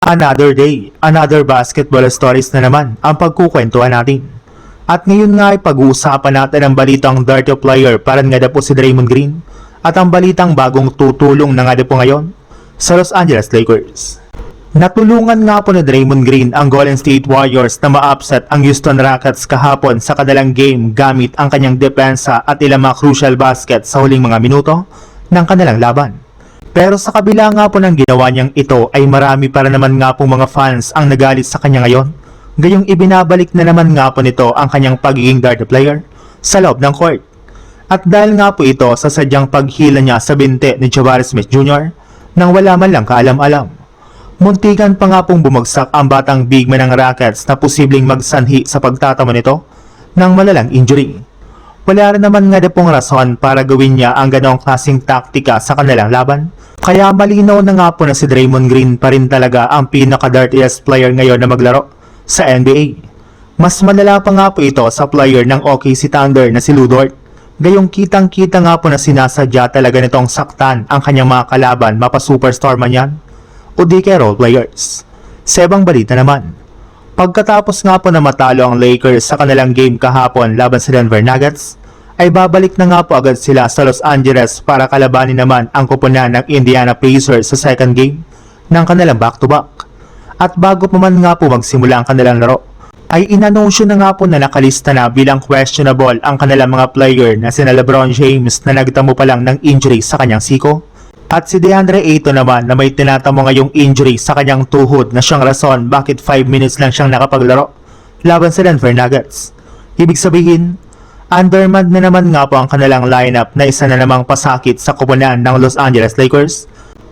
Another day, another basketball stories na naman ang pagkukwentuhan natin. At ngayon nga ay pag-uusapan natin ang balitang dirty player para nga na po si Draymond Green at ang balitang bagong tutulong na nga na po ngayon sa Los Angeles Lakers. Natulungan nga po ni Draymond Green ang Golden State Warriors na ma-upset ang Houston Rockets kahapon sa kadalang game gamit ang kanyang depensa at ilang mga crucial basket sa huling mga minuto ng kanilang laban. Pero sa kabila nga po ng ginawa niyang ito ay marami para naman nga po mga fans ang nagalit sa kanya ngayon. Gayong ibinabalik na naman nga po nito ang kanyang pagiging dirty player sa loob ng court. At dahil nga po ito sa sadyang paghila niya sa binte ni Jabari Smith Jr. nang wala man lang kaalam-alam. Muntikan pa nga pong bumagsak ang batang big man ng Rockets na posibleng magsanhi sa pagtatamo nito ng malalang injury. Wala rin naman nga na pong rason para gawin niya ang ganong klaseng taktika sa kanilang laban. Kaya malinaw na nga po na si Draymond Green pa rin talaga ang pinaka-dirtiest player ngayon na maglaro sa NBA. Mas malala pa nga po ito sa player ng OKC Thunder na si Lu Dort. Gayong kitang-kita nga po na sinasadya talaga nitong saktan ang kanyang mga kalaban, mapa-superstar man yan o di kay role players. Sa ibang balita naman, pagkatapos nga po na matalo ang Lakers sa kanilang game kahapon laban sa Denver Nuggets, ay babalik na nga po agad sila sa Los Angeles para kalabanin naman ang koponan ng Indiana Pacers sa second game ng kanilang back-to-back. At bago pa man nga po magsimula ang kanilang laro, ay inanunsyo na nga po na nakalista na bilang questionable ang kanilang mga player na sina LeBron James na nagtamo pa lang ng injury sa kanyang siko, at si DeAndre Ayton naman na may tinatamo ngayong injury sa kanyang tuhod na siyang rason bakit 5 minutes lang siyang nakapaglaro laban sa Denver Nuggets. Ibig sabihin, undermanned na naman nga po ang kanilang lineup na isa na namang pasakit sa koponan ng Los Angeles Lakers,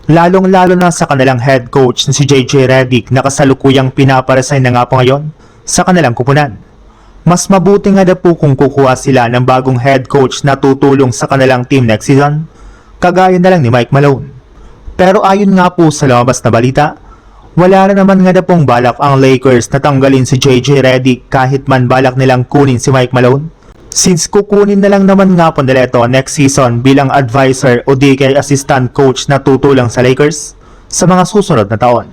lalong-lalo na sa kanilang head coach na si JJ Redick na kasalukuyang pinaparesign na nga po ngayon sa kanilang koponan. Mas mabuti nga na po kung kukuha sila ng bagong head coach na tutulong sa kanilang team next season, kagaya na lang ni Mike Malone. Pero ayon nga po sa lumabas na balita, wala na naman nga na pong balak ang Lakers na tanggalin si JJ Redick kahit man balak nilang kunin si Mike Malone, since kukunin na lang naman nga po nila ito next season bilang advisor o di kay assistant coach na tutulong sa Lakers sa mga susunod na taon.